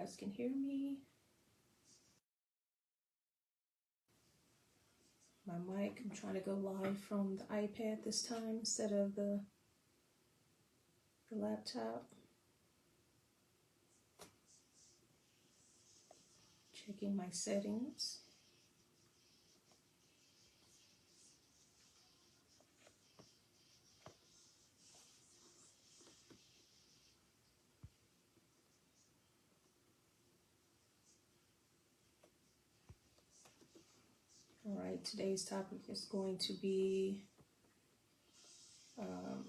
guys can hear me. My mic, I'm trying to go live from the iPad this time instead of the laptop. Checking my settings. All right, today's topic is going to be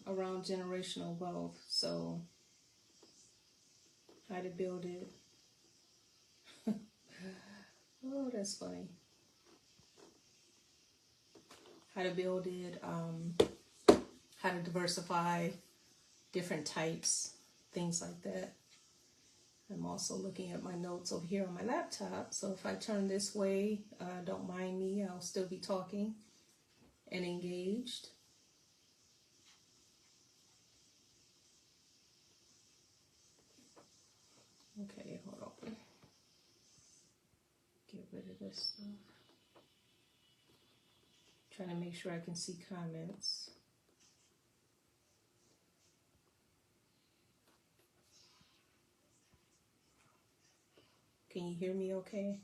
around generational wealth. So, how to build it. Oh, that's funny. How to build it, how to diversify different types, things like that. I'm also looking at my notes over here on my laptop. So if I turn this way, don't mind me, I'll still be talking and engaged. Okay, hold on. Get rid of this stuff. Trying to make sure I can see comments. Can you hear me okay?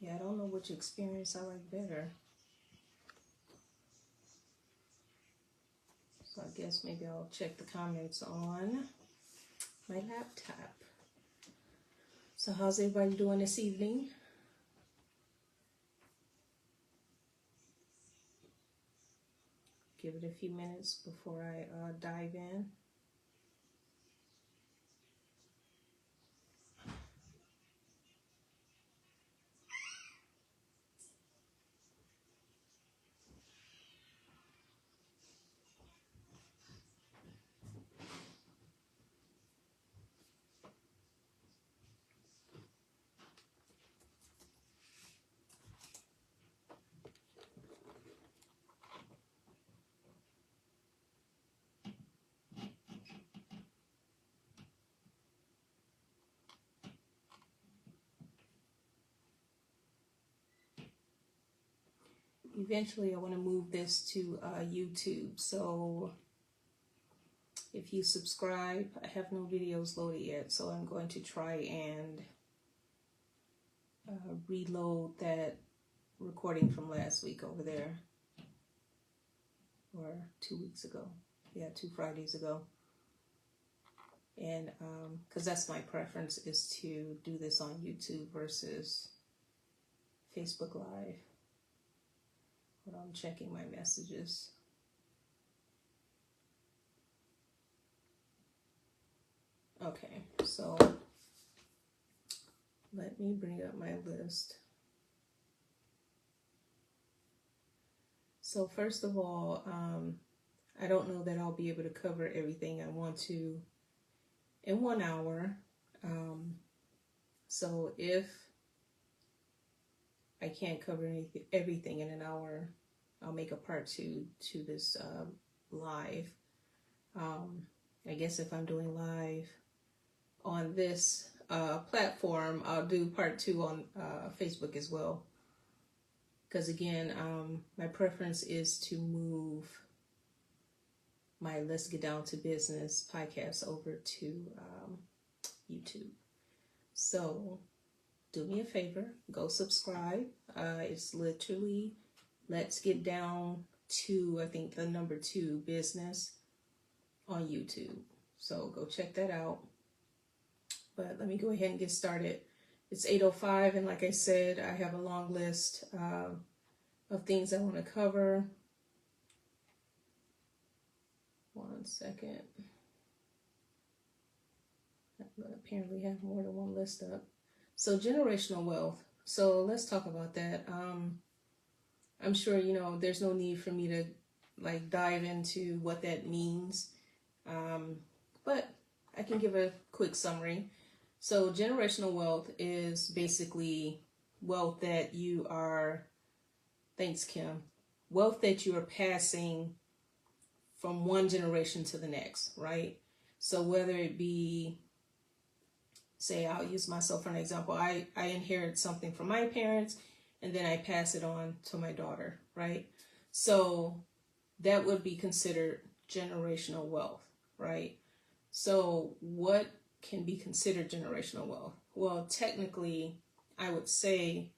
Yeah, I don't know which experience I like better. So I guess maybe I'll check the comments on my laptop. So how's everybody doing this evening? Give it a few minutes before I dive in. Eventually I want to move this to YouTube, so if you subscribe, I have no videos loaded yet, so I'm going to try and reload that recording from last week over there, or 2 weeks ago. Yeah, 2 Fridays ago. And because that's my preference, is to do this on YouTube versus Facebook Live. But I'm checking my messages. Okay, so let me bring up my list. So first of all, I don't know that I'll be able to cover everything I want to in 1 hour. So if I can't cover everything in an hour, I'll make a part 2 to this live. I guess if I'm doing live on this platform, I'll do part 2 on Facebook as well. Because again, my preference is to move my Let's Get Down to Business podcast over to YouTube. So do me a favor, go subscribe. It's literally Let's Get Down to, I think, the number 2 business on YouTube. So go check that out. But let me go ahead and get started. It's 8:05, and like I said, I have a long list of things I want to cover. 1 second. I apparently have more than one list up. So generational wealth. So let's talk about that. I'm sure, you know, there's no need for me to like dive into what that means. But I can give a quick summary. So generational wealth is basically wealth that you are, thanks Kim, wealth that you are passing from one generation to the next, right? So whether it be, say, I'll use myself for an example. I inherit something from my parents and then I pass it on to my daughter, right? So that would be considered generational wealth, right? So what can be considered generational wealth? Well, technically, I would say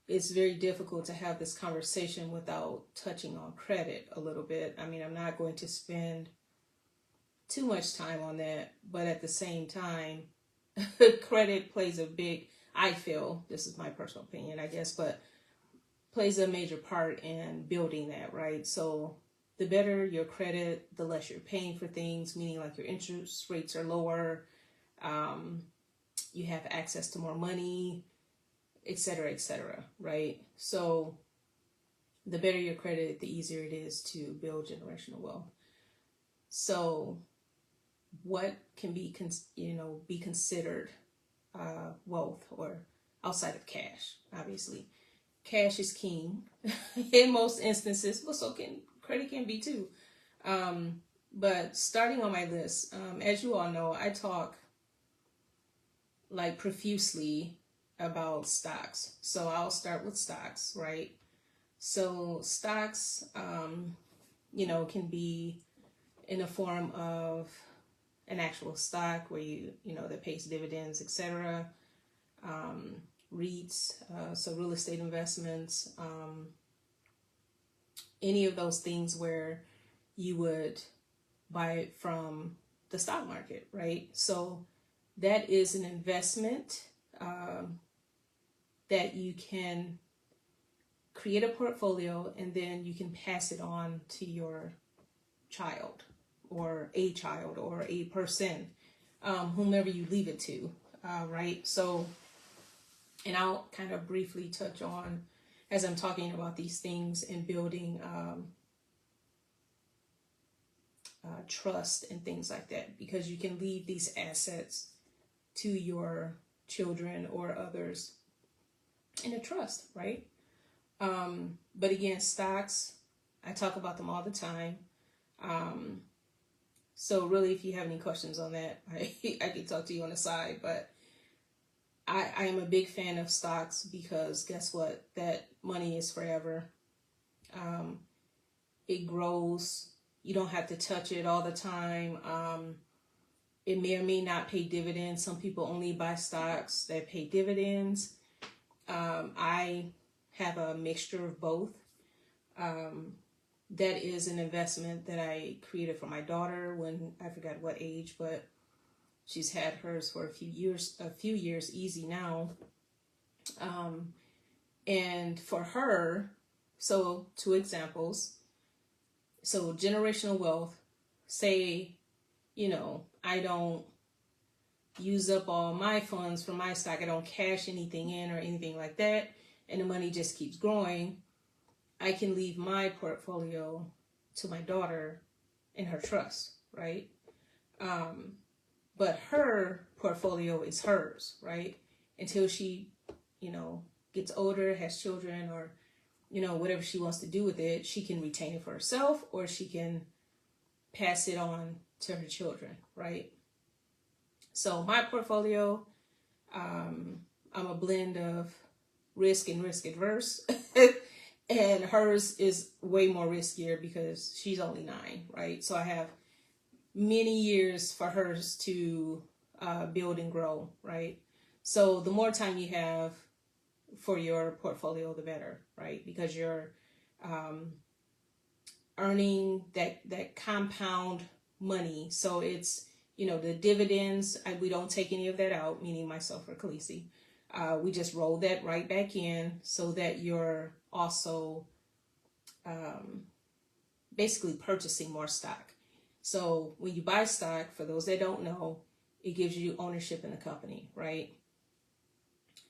it's very difficult to have this conversation without touching on credit a little bit. I mean, I'm not going to spend too much time on that, but at the same time, credit plays a big, I feel, this is my personal opinion, I guess, but plays a major part in building that, right? So the better your credit, the less you're paying for things, meaning like your interest rates are lower, you have access to more money, etc., etc., right? So the better your credit, the easier it is to build generational wealth. So what can be considered wealth, or outside of cash? Obviously, cash is king in most instances, but so can credit can be too. But starting on my list, as you all know, I talk like profusely about stocks. So I'll start with stocks, right? So stocks, can be in the form of an actual stock where that pays dividends, etc. REITs, so real estate investments, any of those things where you would buy it from the stock market, right? So that is an investment that you can create a portfolio and then you can pass it on to your child or a person, whomever you leave it to, right? So, and I'll kind of briefly touch on, as I'm talking about these things and building trust and things like that, because you can leave these assets to your children or others in a trust, right? But again, stocks, I talk about them all the time. So really, if you have any questions on that, I can talk to you on the side, but I am a big fan of stocks because guess what? That money is forever. It grows. You don't have to touch it all the time. It may or may not pay dividends. Some people only buy stocks that pay dividends. I have a mixture of both. That is an investment that I created for my daughter when I forgot what age, but she's had hers for a few years easy now. And for her, so 2 examples. So generational wealth, say, I don't use up all my funds from my stock. I don't cash anything in or anything like that. And the money just keeps growing. I can leave my portfolio to my daughter in her trust, right? But her portfolio is hers, right? Until she, gets older, has children, or, whatever she wants to do with it, she can retain it for herself or she can pass it on to her children, right? So my portfolio, I'm a blend of risk and risk adverse. And hers is way more riskier because she's only 9, right? So I have many years for hers to build and grow, right? So the more time you have for your portfolio, the better, right? Because you're earning that compound money. So it's, the dividends, we don't take any of that out, meaning myself or Khaleesi. We just roll that right back in so that you're also basically purchasing more stock. So when you buy stock, for those that don't know, it gives you ownership in the company, right?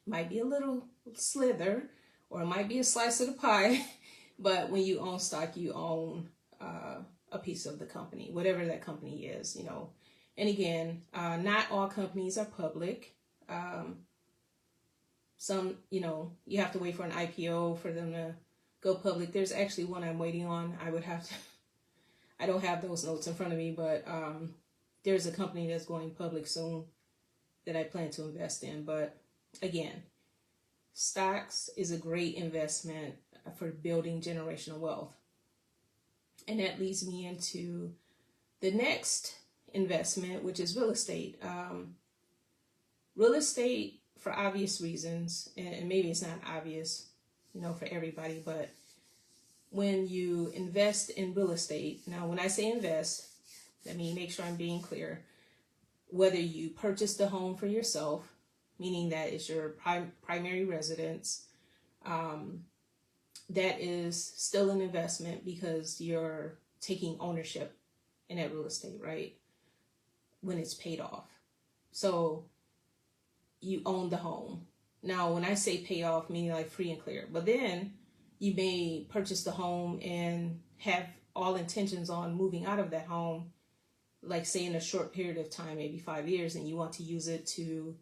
Might be a little slither or it might be a slice of the pie, but when you own stock, you own a piece of the company, whatever that company is, And again, not all companies are public. Some, you have to wait for an IPO for them to go public. There's actually one I'm waiting on. I don't have those notes in front of me, but there's a company that's going public soon that I plan to invest in. But again, stocks is a great investment for building generational wealth. And that leads me into the next investment, which is real estate. Real estate, for obvious reasons, and maybe it's not obvious, for everybody, but when you invest in real estate, now when I say invest, let me make sure I'm being clear. Whether you purchase the home for yourself, meaning that it's your primary residence, that is still an investment because you're taking ownership in that real estate, right? When it's paid off. So you own the home. Now, when I say pay off, meaning like free and clear, but then you may purchase the home and have all intentions on moving out of that home, like say in a short period of time, maybe 5 years, and you want to use it to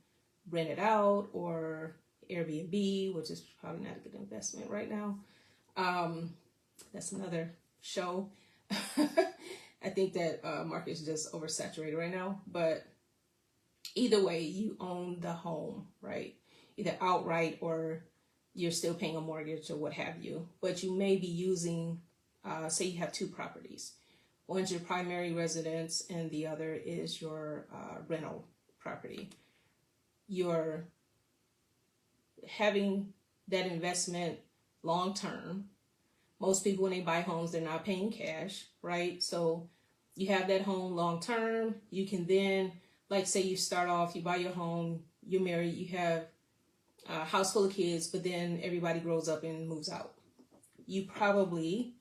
rent it out or Airbnb, which is probably not a good investment right now. That's another show. I think that market is just oversaturated right now, but either way, you own the home, right? Either outright or you're still paying a mortgage or what have you. But you may be using, say you have two properties. One's your primary residence and the other is your rental property. You're having that investment long term. Most people, when they buy homes, they're not paying cash, right? So you have that home long term. You can then, like say you start off, you buy your home, you're married, you have a house full of kids, but then everybody grows up and moves out. You probably,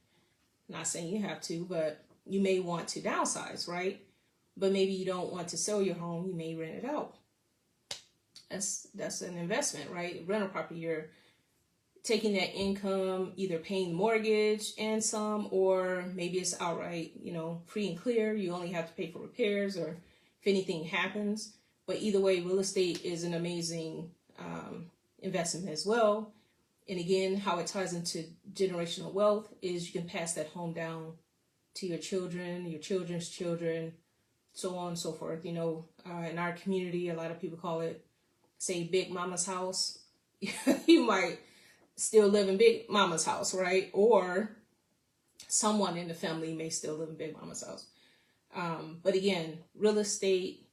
not saying you have to, but you may want to downsize, right? But maybe you don't want to sell your home, you may rent it out. That's an investment, right? Rental property, you're taking that income, either paying the mortgage and some, or maybe it's outright, free and clear. You only have to pay for repairs or if anything happens. But either way, real estate is an amazing investment as well. And again, how it ties into generational wealth is you can pass that home down to your children, your children's children, so on and so forth. In our community, a lot of people call it, say, Big Mama's house. You might still live in Big Mama's house, right? Or someone in the family may still live in Big Mama's house. But again, real estate,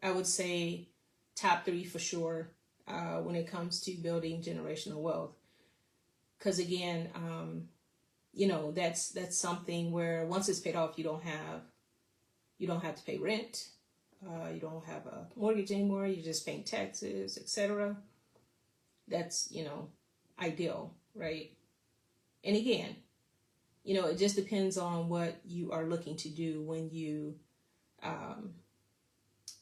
I would say top 3 for sure when it comes to building generational wealth. Because again, that's something where once it's paid off, you don't have to pay rent. You don't have a mortgage anymore. You're just paying taxes, etc. That's, ideal, right? And again, it just depends on what you are looking to do when you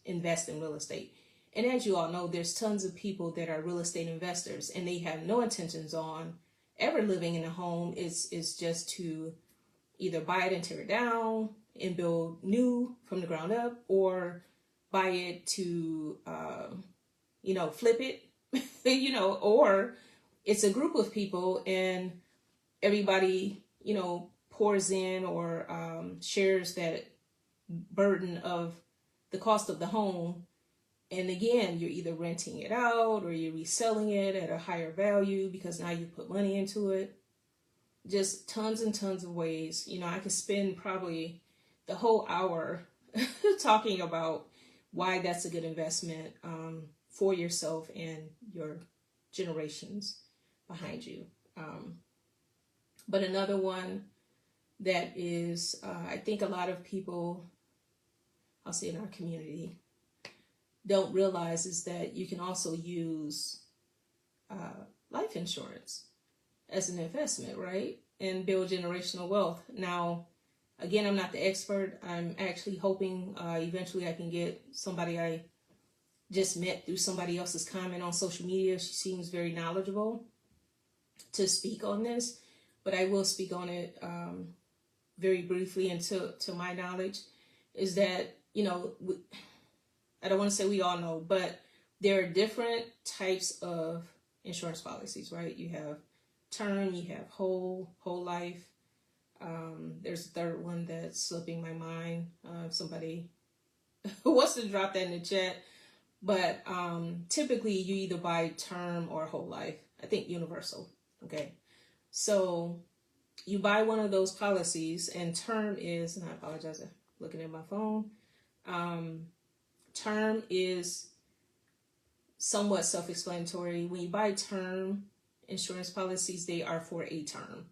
invest in real estate. And as you all know, there's tons of people that are real estate investors and they have no intentions on ever living in a home. It's just to either buy it and tear it down and build new from the ground up, or buy it to, flip it, or it's a group of people and everybody, pours in or shares that burden of the cost of the home. And again, you're either renting it out or you're reselling it at a higher value because now you put money into it. Just tons and tons of ways. I could spend probably the whole hour talking about why that's a good investment for yourself and your generations behind you. But another one that is, I think a lot of people, I'll say in our community, don't realize is that you can also use life insurance as an investment, right? And build generational wealth. Now, again, I'm not the expert. I'm actually hoping eventually I can get somebody I just met through somebody else's comment on social media. She seems very knowledgeable to speak on this, but I will speak on it very briefly. And to my knowledge is that, I don't want to say we all know, but there are different types of insurance policies, right? You have term, you have whole life. There's a third one that's slipping my mind. Somebody who wants to drop that in the chat. But typically you either buy term or whole life. I think universal. Okay. So you buy one of those policies, and term is, and I apologize, I'm looking at my phone. Term is somewhat self-explanatory. When you buy term insurance policies, they are for a term.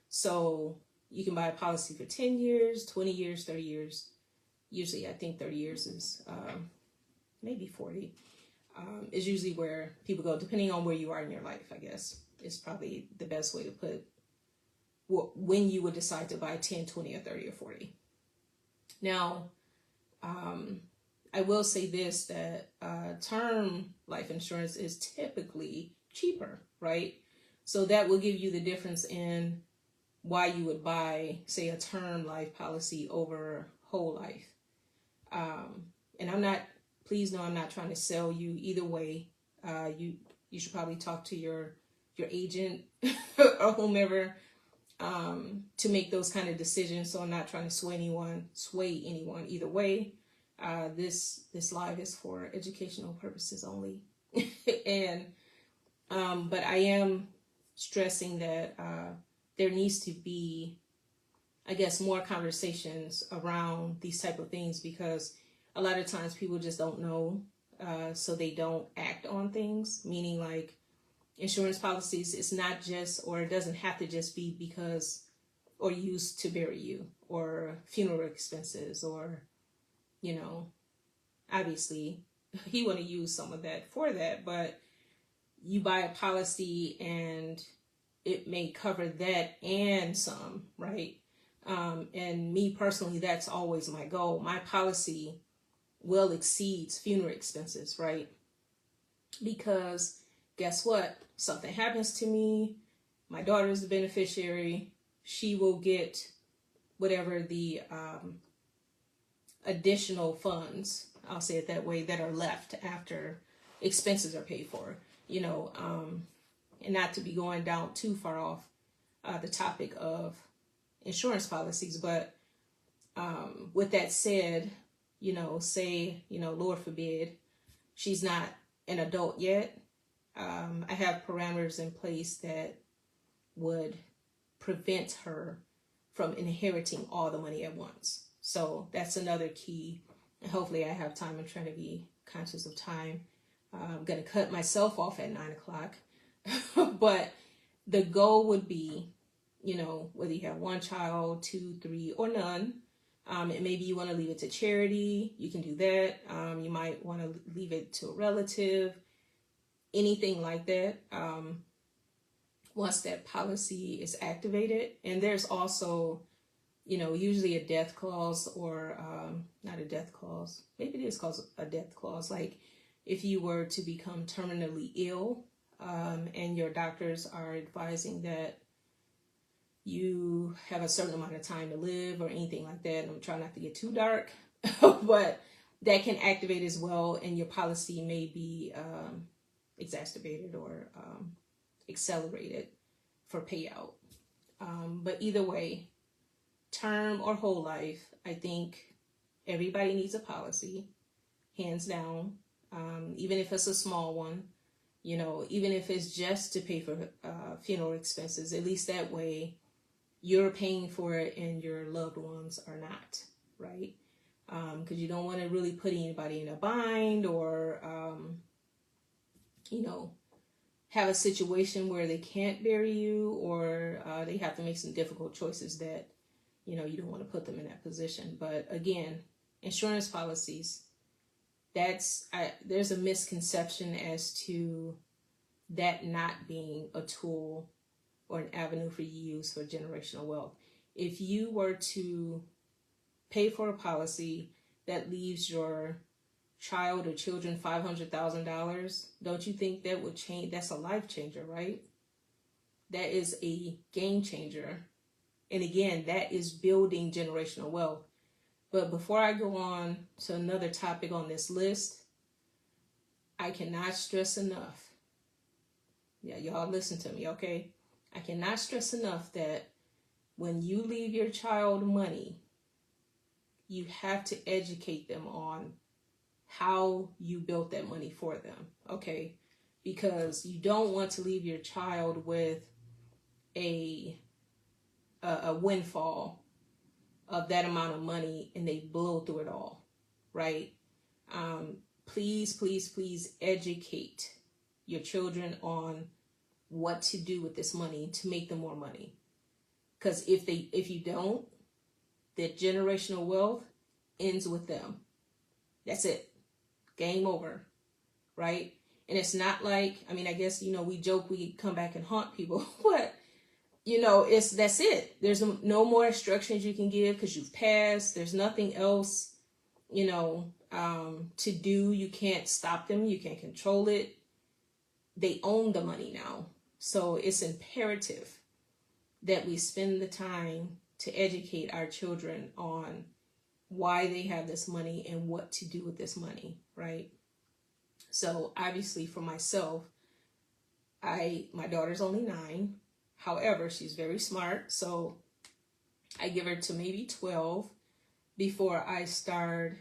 So you can buy a policy for 10 years, 20 years, 30 years. Usually I think 30 years is maybe 40. Is usually where people go, depending on where you are in your life, I guess. Is probably the best way to put when you would decide to buy 10, 20, or 30, or 40. Now, I will say this, that term life insurance is typically cheaper, right? So that will give you the difference in why you would buy, say, a term life policy over whole life. And I'm not, please know I'm not trying to sell you either way. You should probably talk to your agent or whomever to make those kind of decisions. So I'm not trying to sway anyone either way. This live is for educational purposes only. And but I am stressing that there needs to be, I guess, more conversations around these type of things, because a lot of times people just don't know, so they don't act on things. Meaning, like, insurance policies, it's not just, or it doesn't have to just be because, or used to bury you, or funeral expenses, or, you know, obviously you want to use some of that for that, but you buy a policy and it may cover that and some, right? And me personally, that's always my goal. My policy well exceeds funeral expenses, right? Because guess what? Something happens to me, my daughter is the beneficiary, she will get whatever the additional funds, I'll say it that way, that are left after expenses are paid for, you know, and not to be going down too far off the topic of insurance policies, but with that said, you know, say, you know, Lord forbid, she's not an adult yet. I have parameters in place that would prevent her from inheriting all the money at once. So that's another key. And hopefully I have time. I'm trying to be conscious of time. I'm going to cut myself off at 9 o'clock. But the goal would be, you know, whether you have one child, 2, 3, or none, and maybe you want to leave it to charity, you can do that. You might want to leave it to a relative, anything like that. Once that policy is activated, and there's also, you know, usually a death clause, or not a death clause, maybe it is called a death clause. Like if you were to become terminally ill, and your doctors are advising that you have a certain amount of time to live or anything like that. And I'm trying not to get too dark, but that can activate as well. And your policy may be exacerbated or accelerated for payout. But either way, term or whole life, I think everybody needs a policy, hands down. Even if it's a small one, you know, even if it's just to pay for funeral expenses, at least that way you're paying for it and your loved ones are not, right? Because you don't want to really put anybody in a bind, or, you know, have a situation where they can't bury you, or they have to make some difficult choices that, you know, you don't want to put them in that position. But again, insurance policies, there's a misconception as to that not being a tool or an avenue for you to use for generational wealth. If you were to pay for a policy that leaves your child or children $500,000, don't you think that would change? That's a life changer, right? That is a game changer. And again, that is building generational wealth. But before I go on to another topic on this list, I cannot stress enough Yeah, y'all listen to me, okay? I cannot stress enough that when you leave your child money, you have to educate them on how you built that money for them, okay? Because you don't want to leave your child with a windfall of that amount of money and they blow through it all, right? Please, please, please educate your children on what to do with this money to make them more money. Because if you don't, that generational wealth ends with them. That's it. Game over, right? And it's not like, I mean, I guess, we joke we come back and haunt people, but that's it. There's no more instructions you can give because you've passed. There's nothing else, to do. You can't stop them. You can't control it. They own the money now. So it's imperative that we spend the time to educate our children on why they have this money and what to do with this money, right? So obviously for myself, my daughter's only 9. However, she's very smart, so I give her to maybe 12 before I start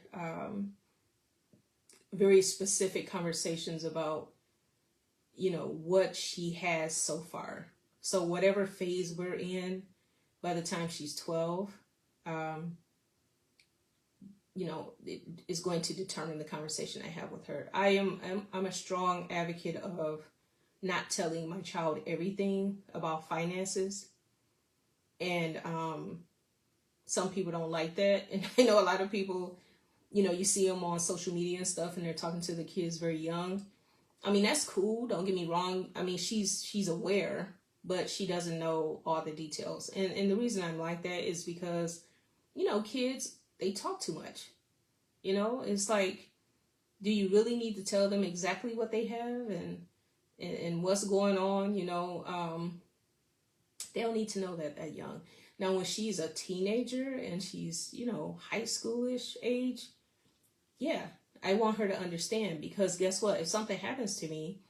very specific conversations about, what she has so far. So whatever phase we're in, by the time she's 12, it is going to determine the conversation I have with her. I'm a strong advocate of not telling my child everything about finances. And some people don't like that. And I know a lot of people, you see them on social media and stuff, and they're talking to the kids very young. I mean, that's cool. Don't get me wrong. I mean, she's aware, but she doesn't know all the details. And the reason I'm like that is because, kids, they talk too much. It's like, do you really need to tell them exactly what they have and what's going on? They don't need to know that young. Now, when she's a teenager and she's, high schoolish age, yeah, I want her to understand, because guess what? If something happens to me,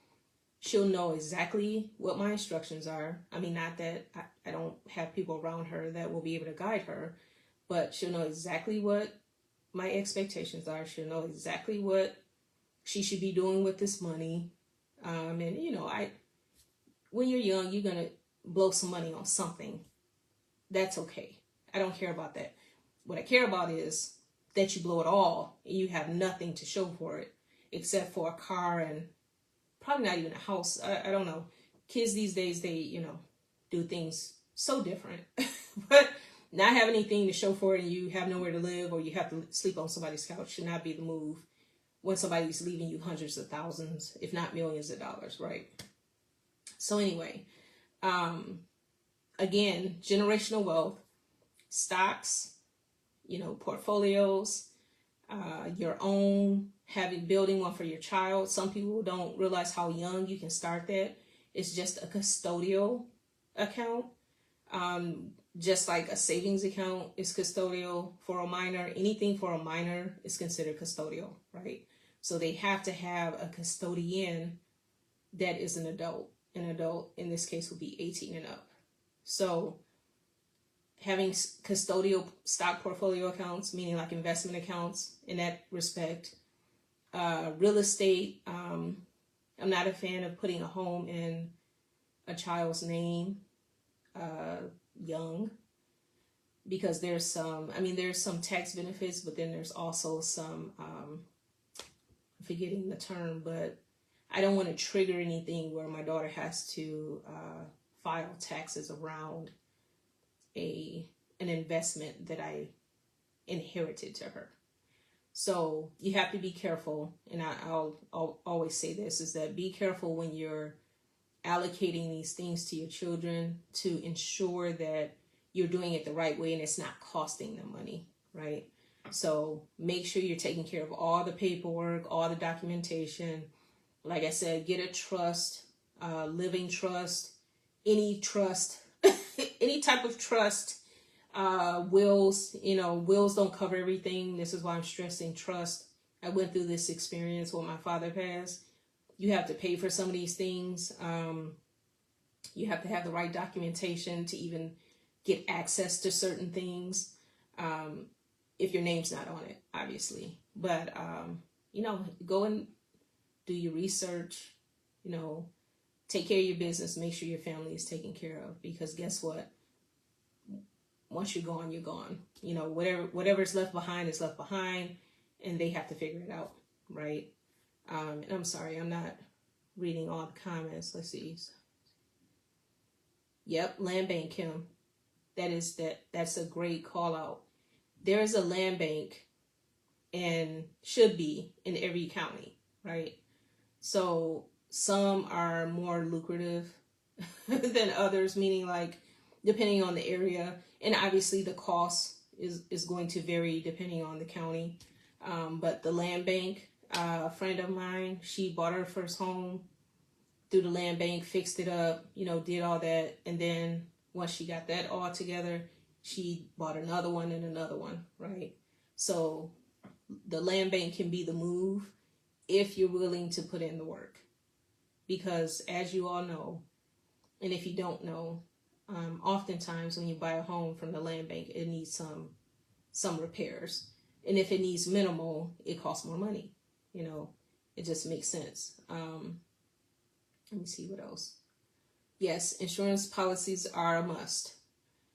she'll know exactly what my instructions are. I mean, not that I don't have people around her that will be able to guide her, but she'll know exactly what my expectations are. She'll know exactly what she should be doing with this money. And when you're young, you're going to blow some money on something. That's okay. I don't care about that. What I care about is that you blow it all and you have nothing to show for it except for a car and probably not even a house. I don't know. Kids these days, they, do things so different. But not have anything to show for it and you have nowhere to live, or you have to sleep on somebody's couch, should not be the move when somebody's leaving you hundreds of thousands, if not millions of dollars, right? So anyway, again, generational wealth, stocks, portfolios, your own, building one for your child. Some people don't realize how young you can start that. It's just a custodial account. Just like a savings account is custodial for a minor. Anything for a minor is considered custodial, right? So they have to have a custodian that is an adult. An adult in this case would be 18 and up. So having custodial stock portfolio accounts, meaning like investment accounts in that respect. Real estate, I'm not a fan of putting a home in a child's name young, because there's some tax benefits, but then there's also some, I'm forgetting the term, but I don't want to trigger anything where my daughter has to file taxes around an investment that I inherited to her. So you have to be careful, and I'll always say this, is that be careful when you're allocating these things to your children to ensure that you're doing it the right way and it's not costing them money, right? So make sure you're taking care of all the paperwork, all the documentation. Like I said, get a trust, living trust, any trust, any type of trust. Wills, wills don't cover everything. This is why I'm stressing trust. I went through this experience when my father passed. You have to pay for some of these things. You have to have the right documentation to even get access to certain things. If your name's not on it, obviously. But, go and do your research, take care of your business, make sure your family is taken care of, because guess what? Once you're gone, you're gone. Whatever's left behind is left behind, and they have to figure it out, right? And I'm sorry, I'm not reading all the comments. Let's see. Yep, land bank, Kim. That's a great call out. There is a land bank, and should be in every county, right? So some are more lucrative than others, meaning like depending on the area, and obviously the cost is going to vary depending on the county. But the land bank, a friend of mine, she bought her first home through the land bank, fixed it up, did all that, and then once she got that all together, she bought another one and another one, right? So the land bank can be the move if you're willing to put in the work, because as you all know, and if you don't know, oftentimes when you buy a home from the land bank, it needs some repairs, and if it needs minimal, it costs more money. It just makes sense. Let me see what else. Yes, insurance policies are a must,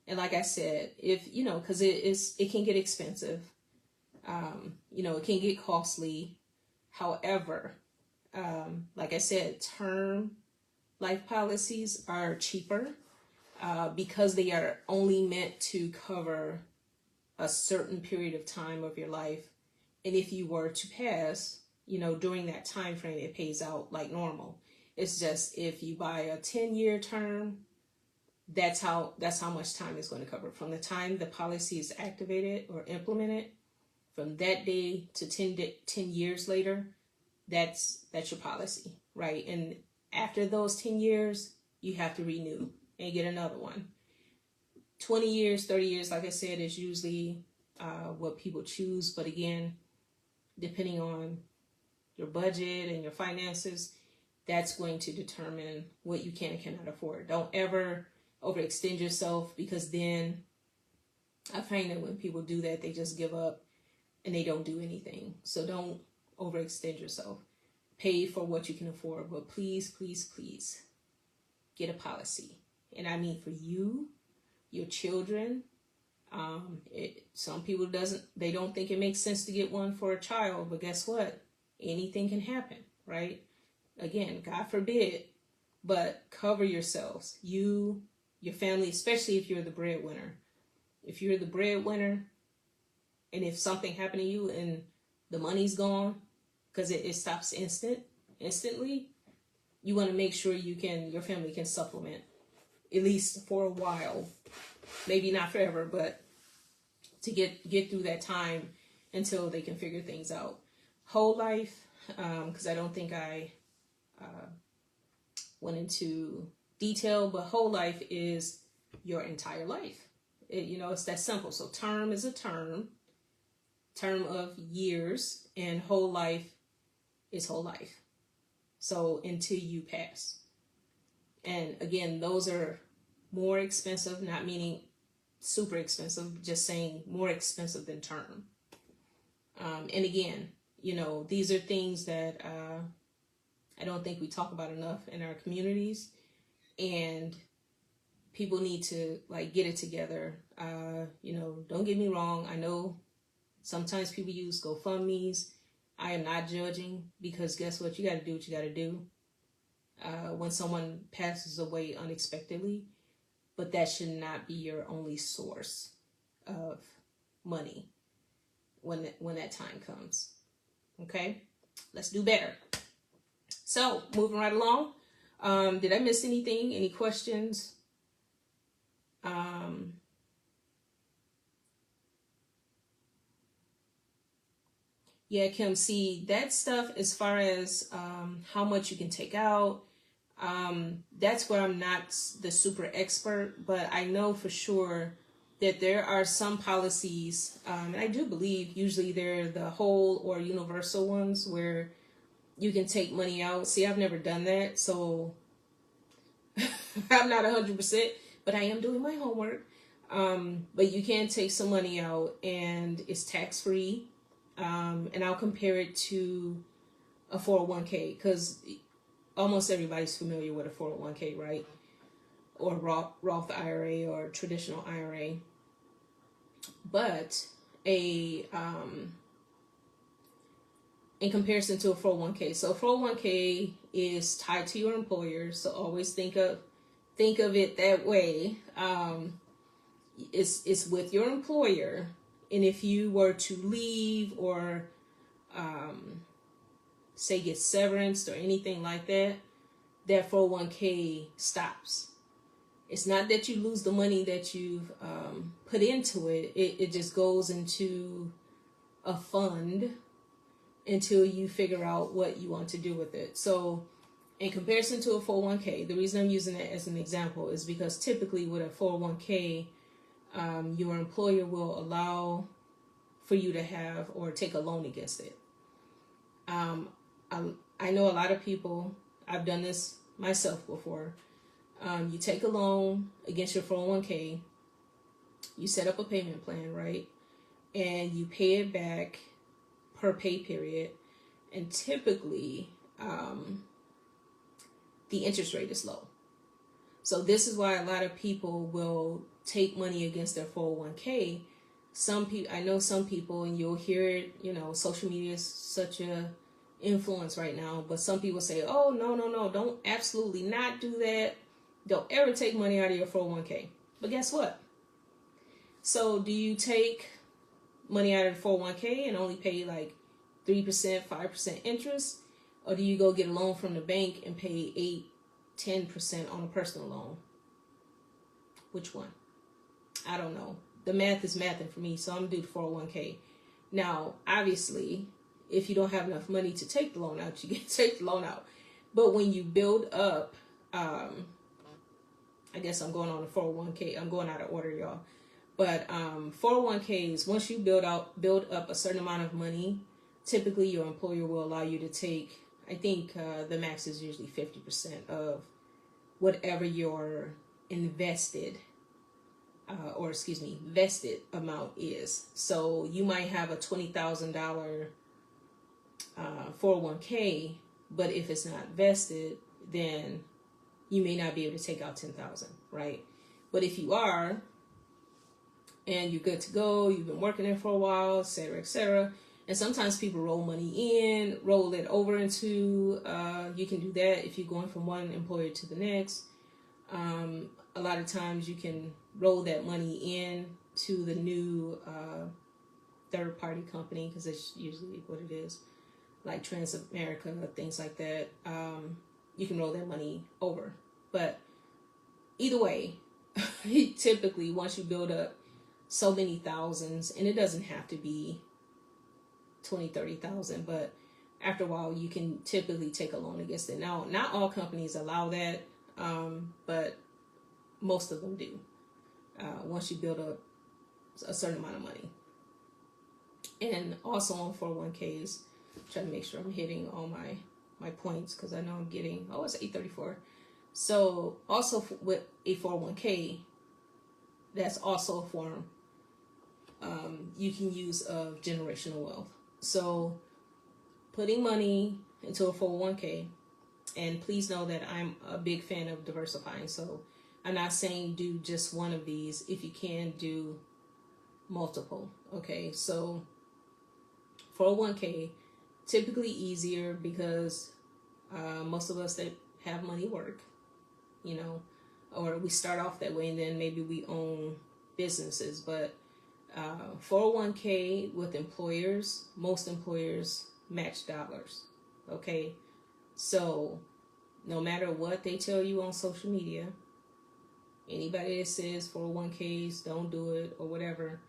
and like I said, if because it can get expensive. It can get costly. However, like I said, term life policies are cheaper because they are only meant to cover a certain period of time of your life. And if you were to pass, during that time frame, it pays out like normal. It's just if you buy a 10-year term, that's how much time it's going to cover. From the time the policy is activated or implemented, from that day to 10 years later, that's your policy, right? And after those 10 years, you have to renew and get another one. 20 years, 30 years, like I said, is usually what people choose. But again, depending on your budget and your finances, that's going to determine what you can and cannot afford. Don't ever overextend yourself, because then I find that when people do that, they just give up and they don't do anything. So don't overextend yourself. Pay for what you can afford, but please, please, please get a policy. And I mean for you, your children. Some people they don't think it makes sense to get one for a child, but guess what? Anything can happen, right? Again, God forbid, but cover yourselves. You, your family, especially if you're the breadwinner. If you're the breadwinner, and if something happened to you and the money's gone, because it stops instantly, you want to make sure your family can supplement, at least for a while, maybe not forever, but to get through that time until they can figure things out. Whole life, because I don't think I went into detail, but whole life is your entire life. It's that simple. So term is a term of years, and whole life is whole life. So until you pass. And again, those are more expensive, not meaning super expensive, just saying more expensive than term. And again, these are things that I don't think we talk about enough in our communities, and people need to get it together. Don't get me wrong. I know sometimes people use GoFundMe's. I am not judging, because guess what? You got to do what you got to do when someone passes away unexpectedly. But that should not be your only source of money when that time comes. Okay? Let's do better. So, moving right along. Did I miss anything? Any questions? Yeah, Kim, see, that stuff as far as how much you can take out, that's where I'm not the super expert, but I know for sure that there are some policies, and I do believe usually they're the whole or universal ones, where you can take money out. See, I've never done that, so I'm not 100%, but I am doing my homework. But you can take some money out, and it's tax free. And I'll compare it to a 401k, because almost everybody's familiar with a 401k, right? Or Roth IRA or traditional IRA. But in comparison to a 401k, so 401k is tied to your employer, so always think of it that way. It's with your employer, and if you were to leave or say get severance or anything like that, that 401k stops. It's not that you lose the money that you've put into it. It just goes into a fund until you figure out what you want to do with it. So in comparison to a 401k, the reason I'm using that as an example is because typically with a 401k, your employer will allow for you to have or take a loan against it. I know a lot of people, I've done this myself before. You take a loan against your 401k, you set up a payment plan, right? And you pay it back per pay period. And typically, the interest rate is low. So this is why a lot of people will take money against their 401k. I know some people, and you'll hear it, social media is such a influence right now, but some people say, oh, no, don't absolutely not do that. Don't ever take money out of your 401k. But guess what? So do you take money out of the 401k and only pay like 3%, 5% interest? Or do you go get a loan from the bank and pay 8, 10% on a personal loan? Which one? I don't know. The math is mathing for me, so I'm going to do the 401k. Now, obviously, if you don't have enough money to take the loan out, you can take the loan out. But when you build up, I guess I'm going on a 401k. I'm going out of order, y'all. But 401ks, once you build up a certain amount of money, typically your employer will allow you to take, I think the max is usually 50% of whatever your vested amount is. So you might have a $20,000 401k, but if it's not vested, then you may not be able to take out $10,000, right? But if you are, and you're good to go, you've been working there for a while, etc., and sometimes people roll money in, roll it over into, you can do that if you're going from one employer to the next. A lot of times you can roll that money in to the new third-party company, because that's usually what it is, like Transamerica, things like that. You can roll that money over. But either way, typically once you build up so many thousands, and it doesn't have to be 20, 30,000, but after a while you can typically take a loan against it. Now, not all companies allow that, but most of them do. Once you build up a certain amount of money. And also on 401ks, try to make sure I'm hitting all my points, because I know I'm getting, it's 8:34. So also with a 401k, that's also a form you can use of generational wealth. So putting money into a 401k, and please know that I'm a big fan of diversifying. So I'm not saying do just one of these. If you can, do multiple. Okay, so 401k, typically easier because most of us that have money work, or we start off that way, and then maybe we own businesses. But 401k with employers, most employers match dollars. Okay, so no matter what they tell you on social media, anybody that says 401ks don't do it or whatever,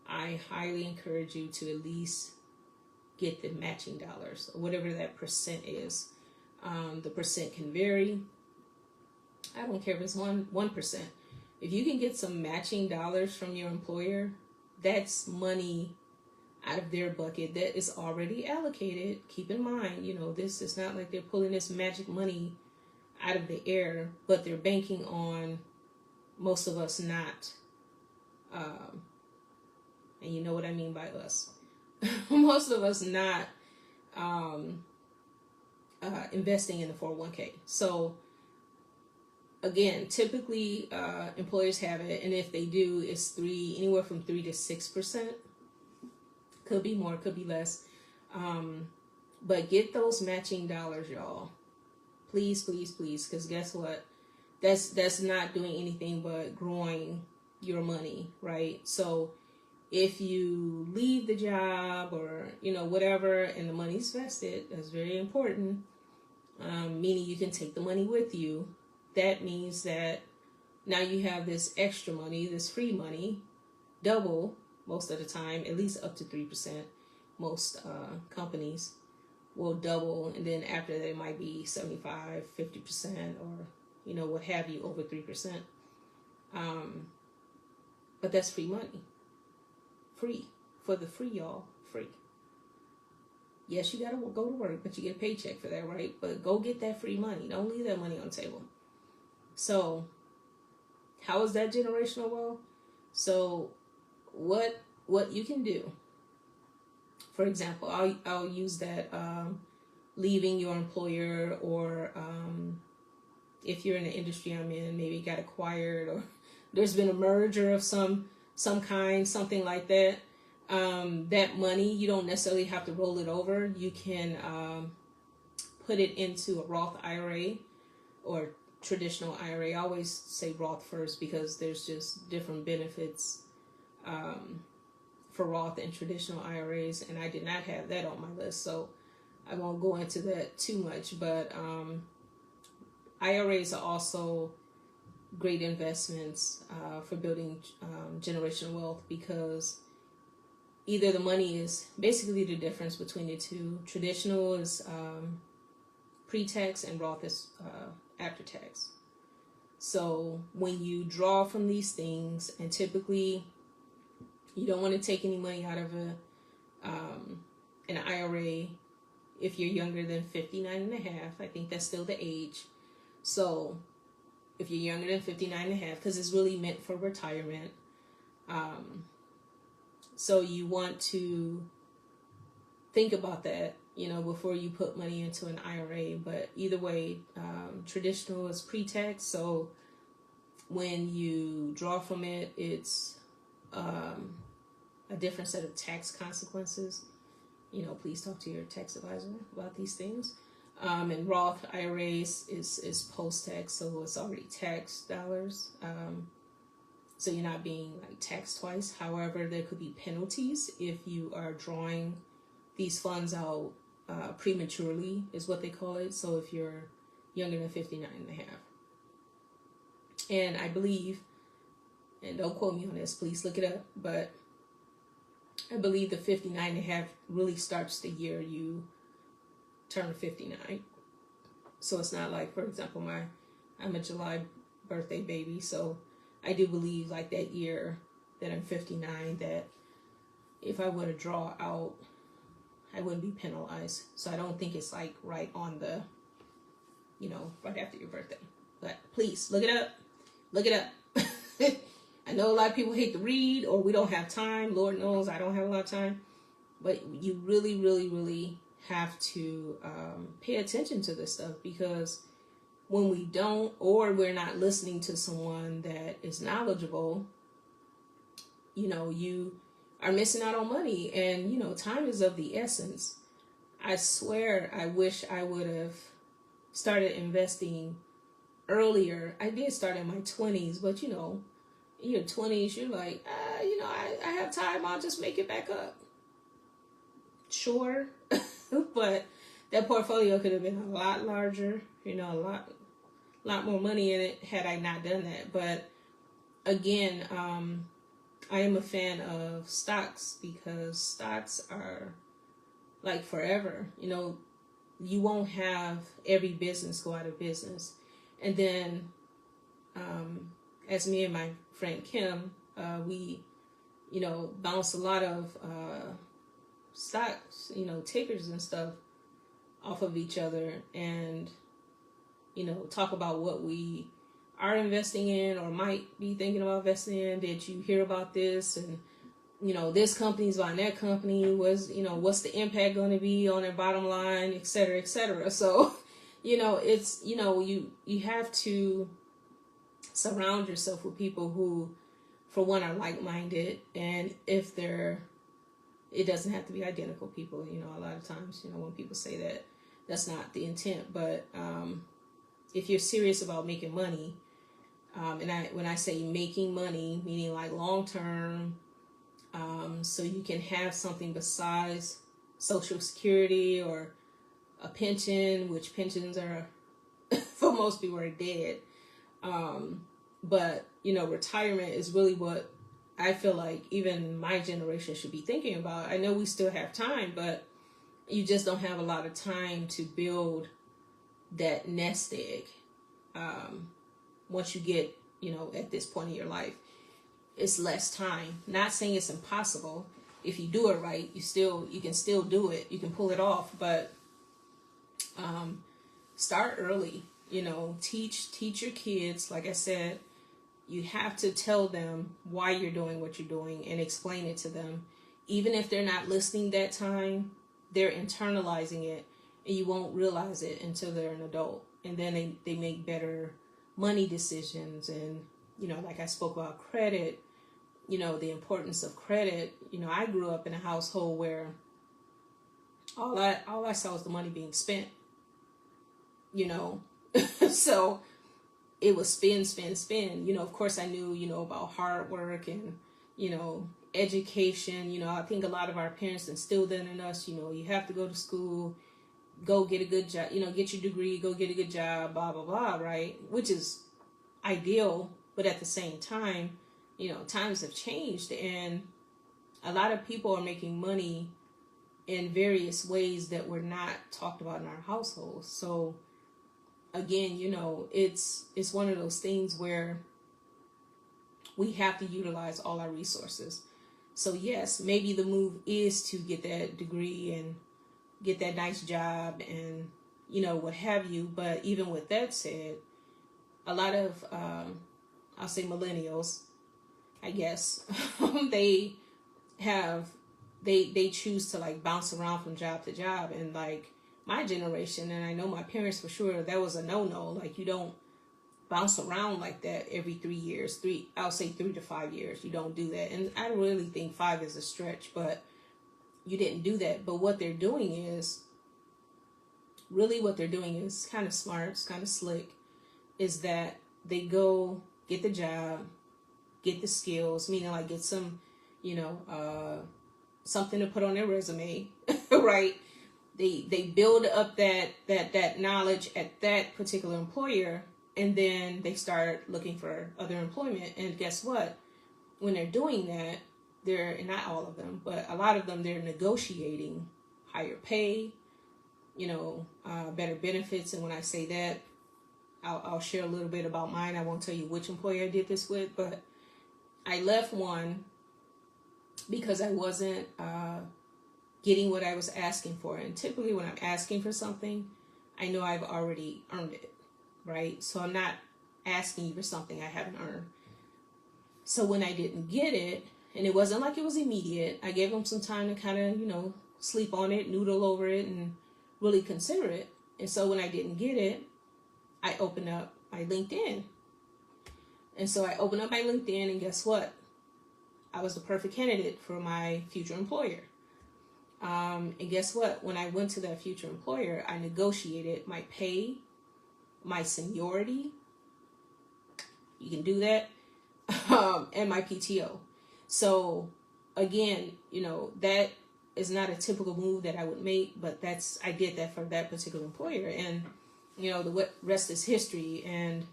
I highly encourage you to at least get the matching dollars, or whatever that percent is. The percent can vary. I don't care if it's 1%. If you can get some matching dollars from your employer, that's money out of their bucket that is already allocated. Keep in mind, this is not like they're pulling this magic money out of the air, but they're banking on most of us not, and you know what I mean by us, most of us not investing in the 401k. So again, typically employers have it, and if they do, it's anywhere from 3 to 6%. Could be more, could be less. But get those matching dollars, y'all. Please, please, please, because guess what? That's not doing anything but growing your money, right? So if you leave the job or whatever, and the money's vested, that's very important. Meaning you can take the money with you. That means that now you have this extra money, this free money, double most of the time, at least up to 3%. Most companies will double, and then after that it might be 75, 50%, or what have you, over 3%. But that's free money. Free. For the free, y'all. Free. Yes, you gotta go to work, but you get a paycheck for that, right? But go get that free money. Don't leave that money on the table. So how is that generational wealth? So what you can do, for example, I'll use that leaving your employer, or if you're in the industry I'm in, maybe it got acquired, or there's been a merger of some kind, something like that. That money, you don't necessarily have to roll it over. You can put it into a Roth IRA or traditional IRA. I always say Roth first because there's just different benefits for Roth and traditional IRAs, and I did not have that on my list, so I won't go into that too much. But IRAs are also great investments for building generational wealth, because either the money is basically the difference between the two. Traditional is pre-tax and Roth is after tax. So when you draw from these things, and typically you don't want to take any money out of an IRA if you're younger than 59 and a half. I think that's still the age. So if you're younger than 59 and a half, because it's really meant for retirement. So you want to think about that, before you put money into an IRA. But either way, traditional is pre-tax. So when you draw from it, it's a different set of tax consequences. Please talk to your tax advisor about these things. And Roth IRAs is post-tax, so it's already tax dollars. So you're not being taxed twice. However, there could be penalties if you are drawing these funds out prematurely, is what they call it. So if you're younger than 59 and a half. And I believe, and don't quote me on this, please look it up, but I believe the 59 and a half really starts the year you turn 59. So it's not like, for example, I'm a July birthday baby, so I do believe that year that I'm 59, that if I were to draw out, I wouldn't be penalized. So I don't think it's right on the, right after your birthday. But please look it up. Look it up. I know a lot of people hate to read, or we don't have time. Lord knows I don't have a lot of time. But you really, really, really have to pay attention to this stuff, because when we don't, or we're not listening to someone that is knowledgeable, you are missing out on money. And, time is of the essence. I swear, I wish I would have started investing earlier. I did start in my 20s, but, in your 20s, you're like, I have time. I'll just make it back up. Sure. But that portfolio could have been a lot larger, a lot more money in it had I not done that. But again, I am a fan of stocks, because stocks are forever. You won't have every business go out of business. And then, as me and my friend Kim, we, bounce a lot of stocks, tickers and stuff off of each other, and talk about what we are investing in or might be thinking about investing in. Did you hear about this? And this company's buying that company. What's the impact going to be on their bottom line, et cetera, et cetera. So it's you have to surround yourself with people who, for one, are like-minded, and if it doesn't have to be identical people. A lot of times, when people say that, that's not the intent. But if you're serious about making money, and when I say making money, meaning like long-term, so you can have something besides Social Security or a pension, which pensions are, for most people, are dead. But, retirement is really what I feel like even my generation should be thinking about. I know we still have time, but you just don't have a lot of time to build that nest egg. Once you get, at this point in your life, it's less time. Not saying it's impossible. If you do it right, you can still do it. You can pull it off, but start early. Teach your kids. Like I said, you have to tell them why you're doing what you're doing and explain it to them. Even if they're not listening that time, they're internalizing it, and you won't realize it until they're an adult. And then they make better money decisions. And, like I spoke about credit, the importance of credit. I grew up in a household where all I saw was the money being spent, so it was spend. Of course I knew, about hard work and, education. I think a lot of our parents instilled that in us. You have to go to school, go get a good job, get your degree, go get a good job, blah, blah, blah, right? Which is ideal. But at the same time, times have changed, and a lot of people are making money in various ways that were not talked about in our households. So again, it's one of those things where we have to utilize all our resources. So yes, maybe the move is to get that degree and get that nice job and, what have you. But even with that said, a lot of, I'll say millennials, I guess, they choose to like bounce around from job to job. And like my generation, and I know my parents for sure, that was a no-no. Like, you don't bounce around like that every 3 years. I'll say 3 to 5 years. You don't do that. And I really think 5 is a stretch, but you didn't do that. But what they're doing is kind of smart, it's kind of slick, is that they go get the job, get the skills, meaning like get some, something to put on their resume, right? They build up that knowledge at that particular employer, and then they start looking for other employment. And guess what? When they're doing that, they're, not all of them, but a lot of them, they're negotiating higher pay, better benefits. And when I say that, I'll share a little bit about mine. I won't tell you which employer I did this with, but I left one because I wasn't getting what I was asking for. And typically when I'm asking for something, I know I've already earned it, right? So I'm not asking you for something I haven't earned. So when I didn't get it, and it wasn't like it was immediate, I gave them some time to kind of, sleep on it, noodle over it, and really consider it. And so when I didn't get it, I opened up my LinkedIn. And so I opened up my LinkedIn, and guess what? I was the perfect candidate for my future employer. And guess what? When I went to that future employer, I negotiated my pay, my seniority. You can do that. And my PTO. So again, that is not a typical move that I would make, but I did that for that particular employer. And the rest is history, and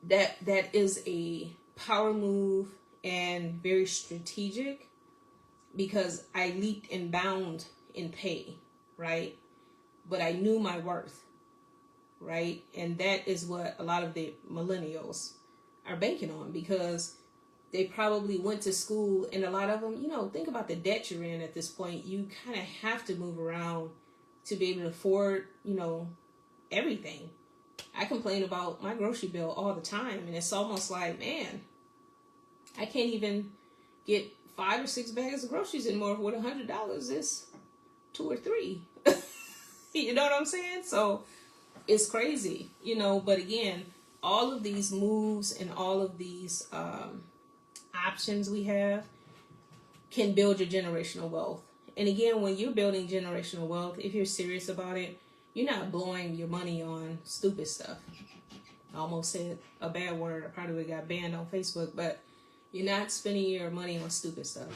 that is a power move and very strategic, because I leaped and bound in pay, right? But I knew my worth, right? And that is what a lot of the millennials are banking on, because They probably went to school, and a lot of them, think about the debt you're in at this point. You kind of have to move around to be able to afford, everything. I complain about my grocery bill all the time, and it's almost like, man, I can't even get 5 or 6 bags of groceries anymore. What $100 is 2 or 3. You know what I'm saying? So it's crazy, but again, all of these moves and all of these options we have can build your generational wealth. And again, when you're building generational wealth, if you're serious about it, you're not blowing your money on stupid stuff. I almost said a bad word. I probably would have got banned on Facebook, but you're not spending your money on stupid stuff.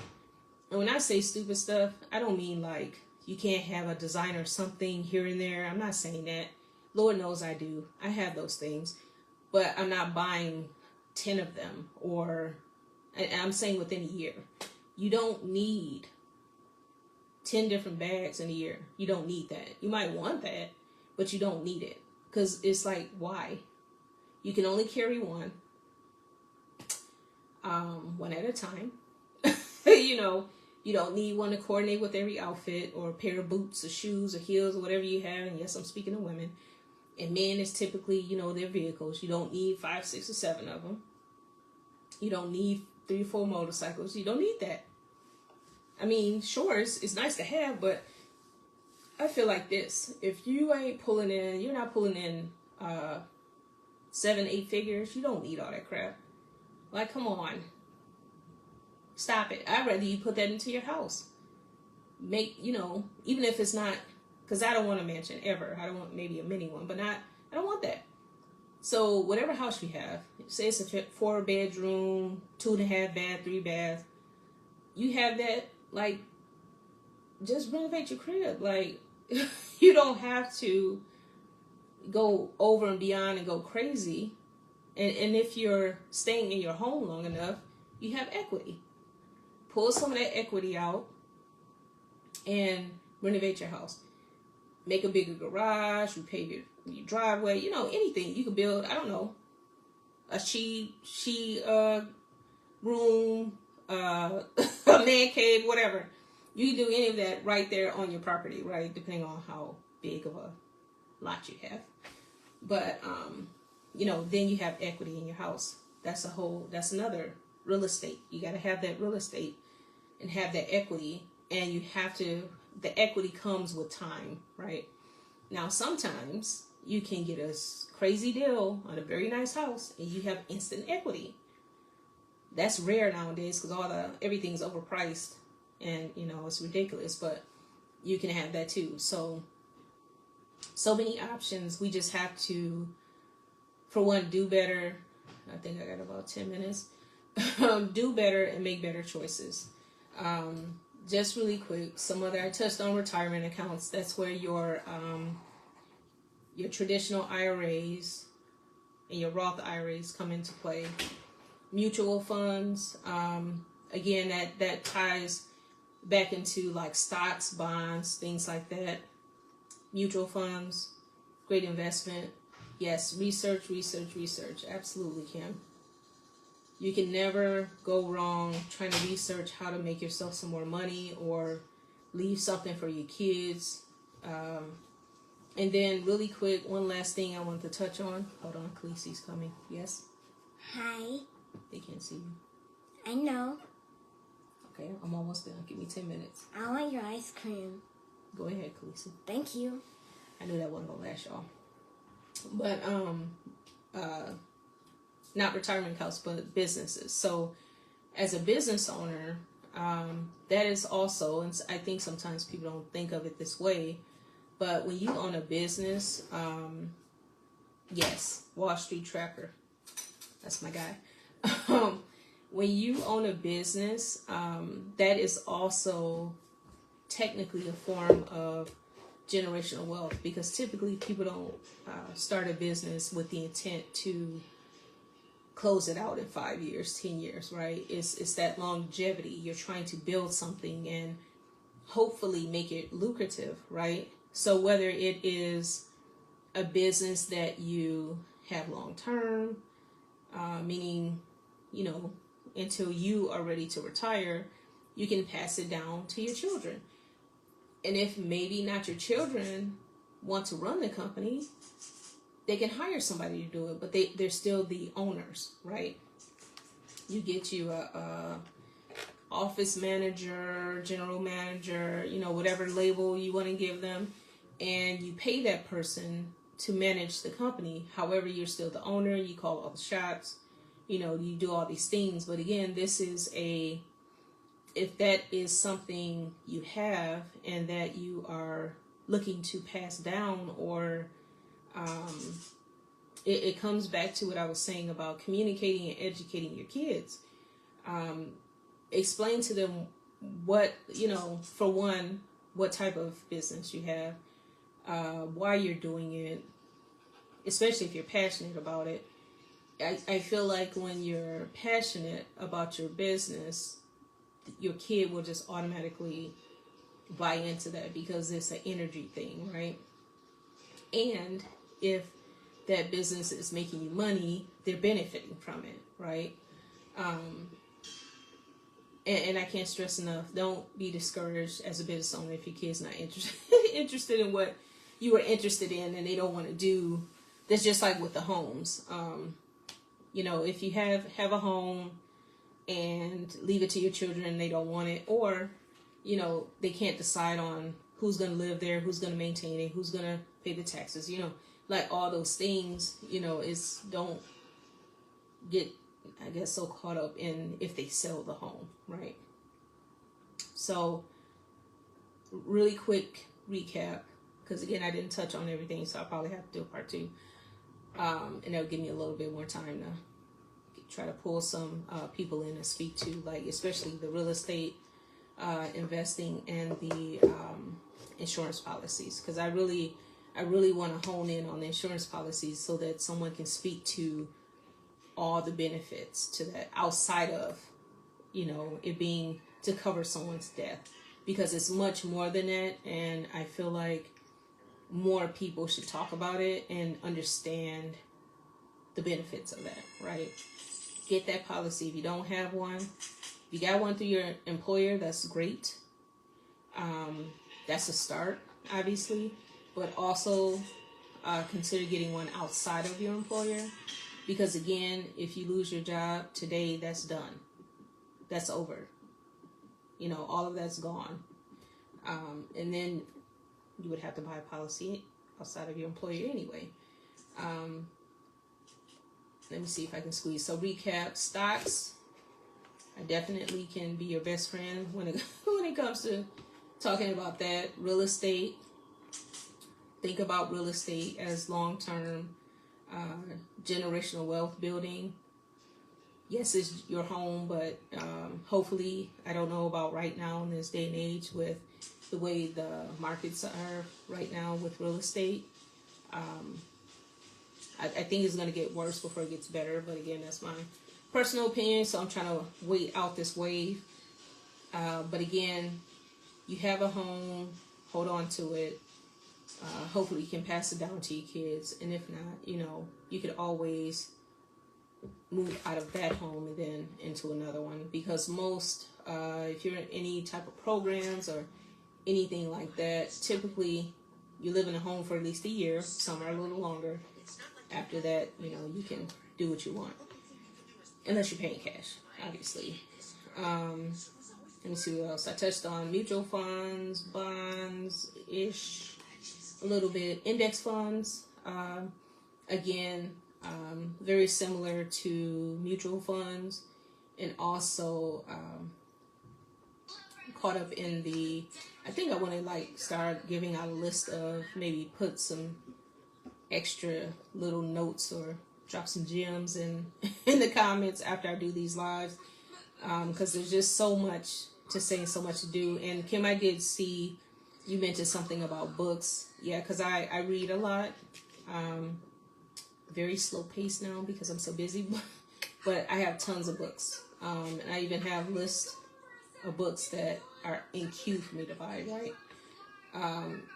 And when I say stupid stuff, I don't mean like you can't have a designer something here and there. I'm not saying that. Lord knows I do. I have those things. But I'm not buying 10 of them. Or, and I'm saying within a year. You don't need 10 different bags in a year. You don't need that. You might want that, but you don't need it. Because it's like, why? You can only carry one. One at a time. You don't need one to coordinate with every outfit or a pair of boots or shoes or heels or whatever you have. And yes, I'm speaking of women. And men is typically, their vehicles. You don't need 5, 6, or 7 of them. You don't need 3 or 4 motorcycles. You don't need that. I mean, sure, it's nice to have, but I feel like this. If you ain't you're not pulling in 7, 8 figures, you don't need all that crap. Like, come on. Stop it. I'd rather you put that into your house. Make, even if it's not, because I don't want a mansion ever. I don't want maybe a mini one, but I don't want that. So whatever house you have, say it's a 4-bedroom, 2.5 bath, 3 bath, you have that, like, just renovate your crib. Like, you don't have to go over and beyond and go crazy. And if you're staying in your home long enough, you have equity. Pull some of that equity out and renovate your house. Make a bigger garage, repave your driveway, anything. You can build, I don't know, a she room, a man cave, whatever. You can do any of that right there on your property, right? Depending on how big of a lot you have. But, then you have equity in your house. That's another real estate. You got to have that real estate and have that equity. And the equity comes with time, right? Now, sometimes you can get a crazy deal on a very nice house and you have instant equity. That's rare nowadays because everything's overpriced and, it's ridiculous, but you can have that too. So many options. We just have to, for one, do better. I think I got about 10 minutes. Do better and make better choices. Just really quick, I touched on retirement accounts. That's where your traditional IRAs and your Roth IRAs come into play. Mutual funds, again, that ties back into like stocks, bonds, things like that. Mutual funds, great investment. Yes, research. Absolutely, Kim. You can never go wrong trying to research how to make yourself some more money or leave something for your kids. And then really quick, one last thing I want to touch on. Hold on, Khaleesi's coming. Yes? Hi. They can't see you. I know. Okay, I'm almost done. Give me 10 minutes. I want your ice cream. Go ahead, Khaleesi. Thank you. I knew that wasn't going to last, y'all. But, not retirement accounts, but businesses. So as a business owner, that is also, and I think sometimes people don't think of it this way, but when you own a business, yes, Wall Street Tracker, that's my guy. When you own a business, that is also technically a form of generational wealth, because typically people don't start a business with the intent to close it out in 5 years, 10 years, right? It's that longevity. You're trying to build something and hopefully make it lucrative, right? So whether it is a business that you have long term, meaning, until you are ready to retire, you can pass it down to your children. And if maybe not your children want to run the company, they can hire somebody to do it, but they're still the owners, right? You get you a office manager, general manager, whatever label you want to give them, and you pay that person to manage the company. However, you're still the owner, you call all the shots, you do all these things. But again, if that is something you have and that you are looking to pass down, or it comes back to what I was saying about communicating and educating your kids. Explain to them what, for one, what type of business you have, why you're doing it, especially if you're passionate about it. I feel like when you're passionate about your business, your kid will just automatically buy into that because it's an energy thing, right? And if that business is making you money, they're benefiting from it, right? And I can't stress enough, don't be discouraged as a business owner if your kid's not interested in what you were interested in and they don't want to do. That's just like with the homes. If you have a home and leave it to your children and they don't want it, or, they can't decide on who's going to live there, who's going to maintain it, who's going to pay the taxes, like all those things, don't get, I guess, so caught up in if they sell the home, right? So, really quick recap, because again, I didn't touch on everything, so I'll probably have to do a part 2. And that'll give me a little bit more time to try to pull some people in and speak to, like, especially the real estate investing and the insurance policies, because I really want to hone in on the insurance policies so that someone can speak to all the benefits to that outside of, it being to cover someone's death, because it's much more than that. And I feel like more people should talk about it and understand the benefits of that, right? Get that policy. If you don't have one, if you got one through your employer, that's great. That's a start, obviously, but also consider getting one outside of your employer, because again, if you lose your job today, that's done. That's over. All of that's gone. And then you would have to buy a policy outside of your employer anyway. Let me see if I can squeeze. So recap, stocks, I definitely can be your best friend when it comes to talking about that. Real estate, think about real estate as long-term generational wealth building. Yes, it's your home, but hopefully, I don't know about right now in this day and age with the way the markets are right now with real estate. I think it's going to get worse before it gets better, but again, that's my personal opinion, so I'm trying to wait out this wave. But again, you have a home, hold on to it. Hopefully you can pass it down to your kids, and if not, you could always move out of that home and then into another one, because most, if you're in any type of programs or anything like that, typically you live in a home for at least a year, some are a little longer. After that, you can do what you want, unless you're paying cash, obviously. Let me see what else. I touched on mutual funds, bonds-ish, a little bit. Index funds, again, very similar to mutual funds, and also caught up in I think I want to start giving out a list of, maybe put some extra little notes or drop some gems in the comments after I do these lives, because there's just so much to say and so much to do. And Kim, I did see you mentioned something about books. Yeah, because I read a lot. Very slow pace now because I'm so busy, but I have tons of books, and I even have lists of books that are in queue for me to buy, right?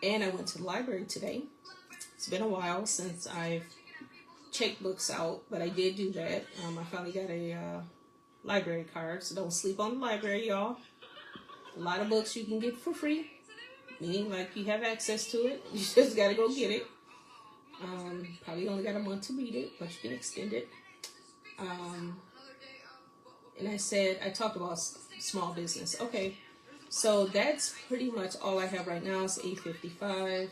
And I went to the library today. It's been a while since I've checked books out, but I did do that. I finally got a library cards. Don't sleep on the library, y'all. A lot of books you can get for free, meaning like you have access to it. You just got to go get it. Probably only got a month to read it, but you can extend it. And I talked about small business. Okay, so that's pretty much all I have right now. It's 8:55.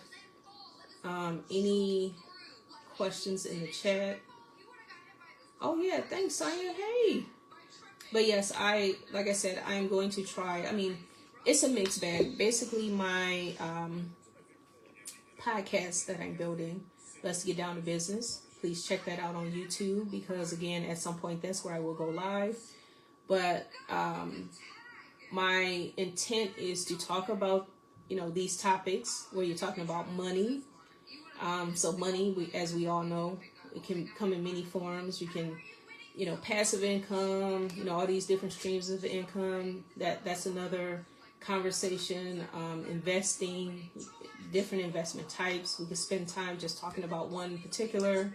Any questions in the chat? Oh yeah, thanks, Sonia. Hey. But yes, like I said, I'm going to try. I mean, it's a mixed bag. Basically, my podcast that I'm building, Let's Get Down to Business. Please check that out on YouTube because, again, at some point, that's where I will go live. But my intent is to talk about, these topics where you're talking about money. So money, as we all know, it can come in many forms. You can, passive income, all these different streams of income. That's another conversation. Investing, different investment types. We could spend time just talking about one particular,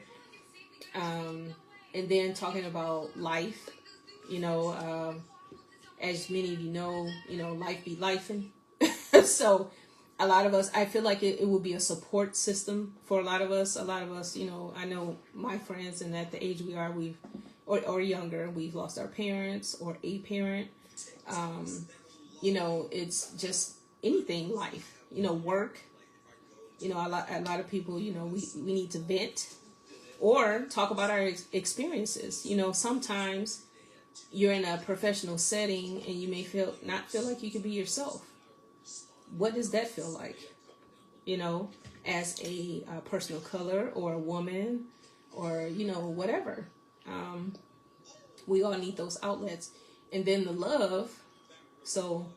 and then talking about life. As many of you know, life be lifing. So a lot of us, I feel like it will be a support system for a lot of us. A lot of us, I know my friends, and at the age we are, or younger, we've lost our parents or a parent. It's just anything life, work. A lot of people, we need to vent or talk about our experiences. Sometimes you're in a professional setting and you may not feel like you can be yourself. What does that feel like? As a person of color or a woman or, whatever. We all need those outlets. And then the love. So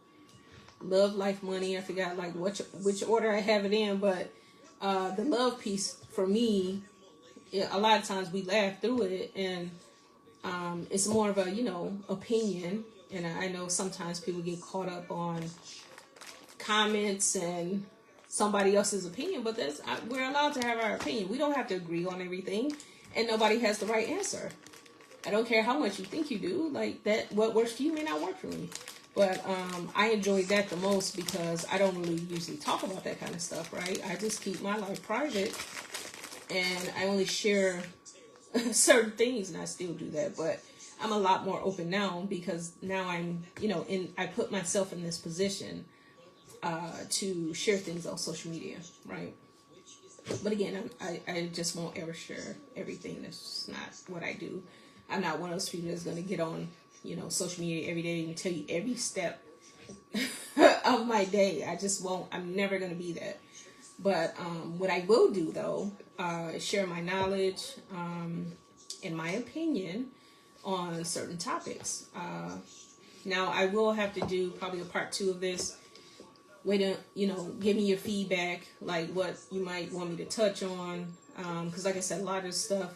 love, life, money. I forgot like which order I have it in, but the love piece for me, a lot of times we laugh through it, and it's more of a opinion. And I know sometimes people get caught up on comments and somebody else's opinion, but we're allowed to have our opinion. We don't have to agree on everything, and nobody has the right answer. I don't care how much you think you do. Like that, what works for you may not work for me. But I enjoy that the most because I don't really usually talk about that kind of stuff, right? I just keep my life private, and I only share certain things, and I still do that. But I'm a lot more open now because now I'm, I put myself in this position to share things on social media, right? But again, I just won't ever share everything. That's just not what I do. I'm not one of those people that's going to get on, social media every day and tell you every step of my day. I just won't. I'm never going to be that. But what I will do, though, is share my knowledge and my opinion on certain topics. Now, I will have to do probably a part 2 of this. Way to, give me your feedback, like what you might want me to touch on. Because like I said, a lot of stuff,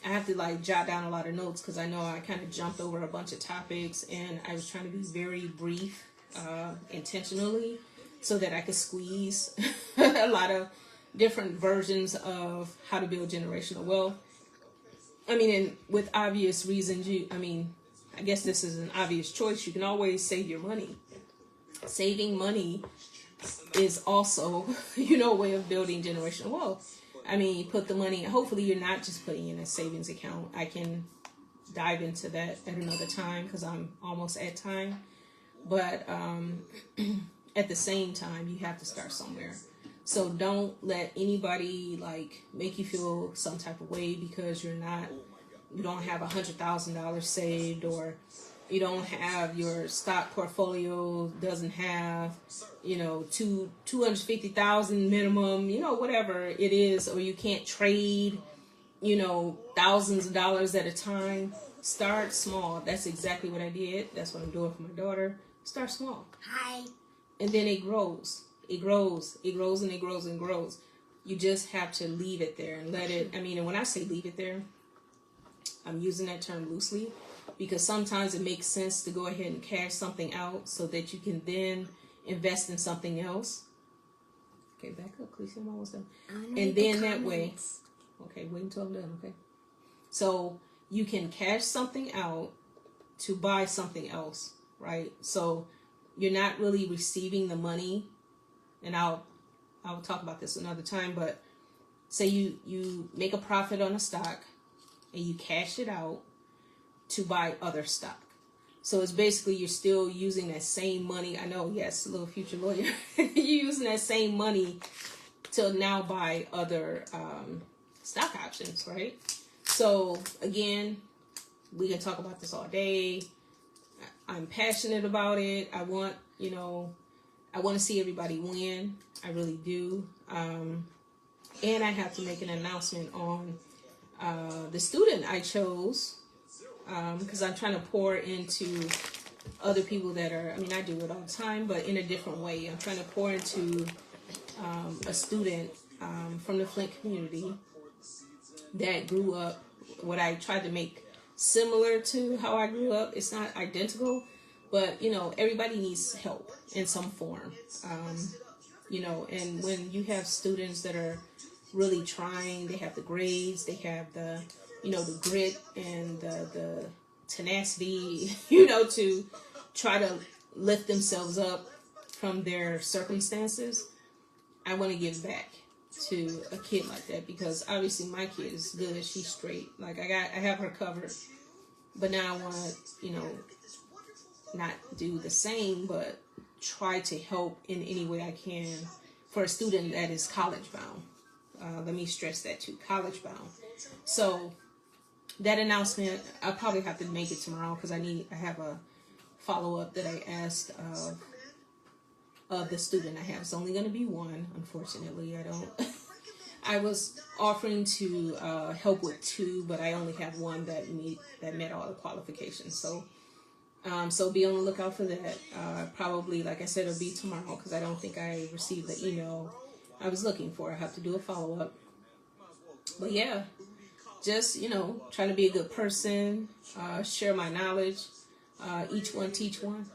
I have to like jot down a lot of notes because I know I kind of jumped over a bunch of topics, and I was trying to be very brief intentionally so that I could squeeze a lot of different versions of how to build generational wealth. I mean, and with obvious reasons, I guess this is an obvious choice. You can always save your money. Saving money is also, a way of building generational wealth. I mean, put the money, hopefully you're not just putting in a savings account. I can dive into that at another time because I'm almost at time. But at the same time, you have to start somewhere. So don't let anybody make you feel some type of way because you don't have $100,000 saved, or you don't have your stock portfolio doesn't have, 250,000 minimum, whatever it is, or you can't trade, thousands of dollars at a time. Start small. That's exactly what I did. That's what I'm doing for my daughter. Start small. Hi. And then it grows. It grows. It grows and it grows and grows. You just have to leave it there and let it. And when I say leave it there, I'm using that term loosely because sometimes it makes sense to go ahead and cash something out so that you can then invest in something else. Okay, back up, please. I'm almost done. And then that way, okay, wait until I'm done, okay? So you can cash something out to buy something else, right? So you're not really receiving the money, and I'll talk about this another time, but say you make a profit on a stock and you cash it out to buy other stock. So it's basically you're still using that same money. I know, yes, a little future lawyer. You're using that same money to now buy other stock options, right? So again, we can talk about this all day. I'm passionate about it. I want to see everybody win. I really do. And I have to make an announcement on the student I chose, because I'm trying to pour into other people that are, I do it all the time, but in a different way. I'm trying to pour into a student from the Flint community that grew up what I tried to make similar to how I grew up. It's not identical, but everybody needs help in some form. And when you have students that are really trying, they have the grades, they have the the grit and the tenacity, to try to lift themselves up from their circumstances. I want to give back to a kid like that, because obviously my kid is good. She's straight. Like I have her covered. But now I want to, not do the same, but try to help in any way I can for a student that is college bound. Let me stress that too, college bound. So that announcement, I'll probably have to make it tomorrow, because I have a follow-up that I asked of the student I have. It's only going to be one, unfortunately. I was offering to help with two, but I only have one that met all the qualifications. So be on the lookout for that. Probably, like I said, it'll be tomorrow, because I don't think I received the email I was looking for. I have to do a follow-up. But yeah, just, trying to be a good person, share my knowledge, each one teach one.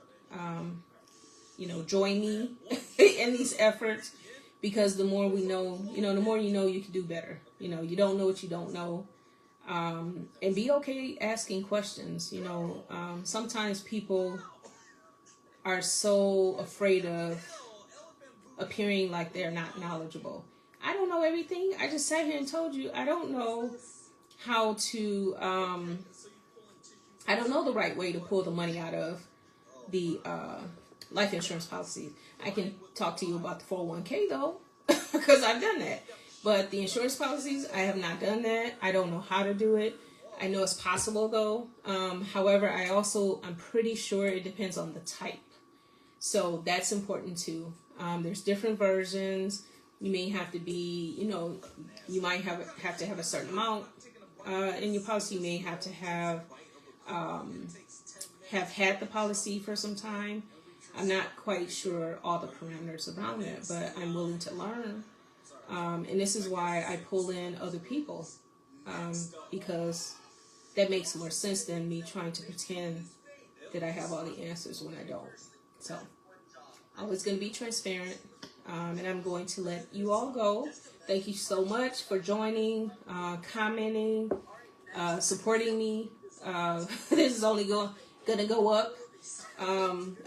Join me in these efforts, because the more we know, the more you can do better. You don't know what you don't know. And be okay asking questions. Sometimes people are so afraid of appearing like they're not knowledgeable. I don't know everything. I just sat here and told you I don't know how to, I don't know the right way to pull the money out of the life insurance policies. I can talk to you about the 401k though, because I've done that. But the insurance policies, I have not done that. I don't know how to do it. I know it's possible though. However, I'm pretty sure it depends on the type. So that's important too. There's different versions. You may have to be, you might have to have a certain amount in your policy. You may have to have had the policy for some time. I'm not quite sure all the parameters around that, but I'm willing to learn. And this is why I pull in other people, because that makes more sense than me trying to pretend that I have all the answers when I don't. So I'm always going to be transparent, and I'm going to let you all go. Thank you so much for joining, commenting, supporting me. This is only going to go up.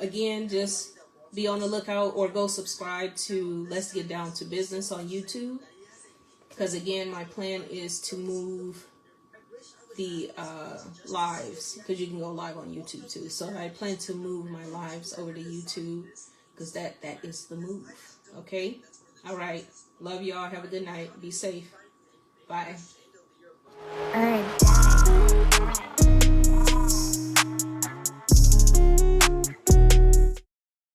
Again, just be on the lookout, or go subscribe to Let's Get Down to Business on YouTube, because again, my plan is to move the lives, because you can go live on YouTube too. So I plan to move my lives over to YouTube, because that is the move. Okay? All right. Love y'all. Have a good night. Be safe. Bye. All right.